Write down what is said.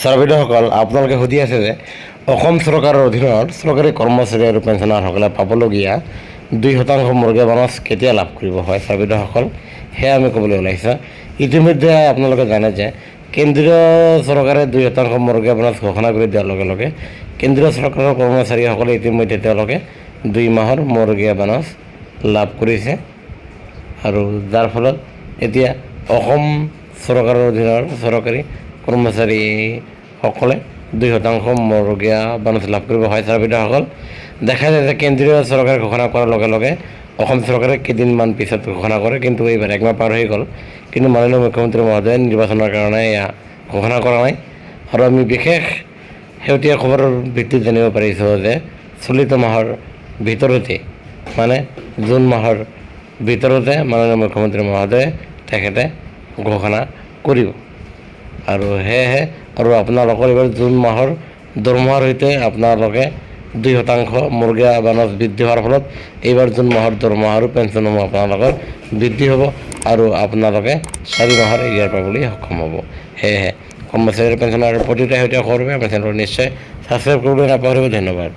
ছাৰবিদসকল আপোনালোকে সুধি আছে যে অসম চৰকাৰৰ অধীনত চৰকাৰী কৰ্মচাৰী আৰু পেঞ্চনাৰসকলে পাবলগীয়া 2% মুৰ্গী বনজ কেতিয়া লাভ কৰিব হয় ছাৰবিদসকল সেয়া আমি ক'বলৈ ওলাইছোঁ। ইতিমধ্যে আপোনালোকে জানে যে কেন্দ্ৰীয় চৰকাৰে 2% মুৰ্গী বনজ ঘোষণা কৰি দিয়াৰ লগে লগে কেন্দ্ৰীয় চৰকাৰৰ কৰ্মচাৰীসকলে ইতিমধ্যে তেওঁলোকে 2 মাহৰ মুৰ্গী বনজ লাভ কৰিছে আৰু যাৰ ফলত এতিয়া অসম চৰকাৰৰ অধীনৰ চৰকাৰী কৰ্মচাৰীসকলে 2% মুৰ্গীয়া বনজ লাভ কৰিব হয়। ছাৰবিদসকল দেখা যায় যে কেন্দ্ৰীয় চৰকাৰে ঘোষণা কৰাৰ লগে লগে অসম চৰকাৰে কেইদিনমান পিছত ঘোষণা কৰে, কিন্তু এইবাৰ একমাহ পাৰ হৈ গ'ল, কিন্তু মাননীয় মুখ্যমন্ত্ৰী মহোদয়ে নিৰ্বাচনৰ কাৰণে এয়া ঘোষণা কৰা নাই। আৰু আমি বিশেষ শেহতীয়া খবৰৰ ভিত্তিত জানিব পাৰিছোঁ যে চলিত মাহৰ ভিতৰতে মানে জুন মাহৰ ভিতৰতে মাননীয় মুখ্যমন্ত্ৰী মহোদয়ে তেখেতে ঘোষণা কৰিব। আৰু সেয়েহে আৰু আপোনালোকৰ এইবাৰ জুন মাহৰ দৰমহাৰ সৈতে আপোনালোকে 2% মুৰ্গী বনজ বৃদ্ধি হোৱাৰ ফলত এইবাৰ জুন মাহৰ দৰমহা আৰু পেঞ্চনসমূহ আপোনালোকৰ বৃদ্ধি হ'ব আৰু আপোনালোকে 4 মাহৰ এৰিয়াৰ পাবলৈ সক্ষম হ'ব। সেয়েহে কৰ্মচাৰী পেঞ্চনাৰ প্ৰতিটো শেহতীয়া খবৰ বাবে আমাৰ চেনেলটো নিশ্চয় ছাবস্ক্ৰাইব কৰিবলৈ নাপাহৰিব। ধন্যবাদ।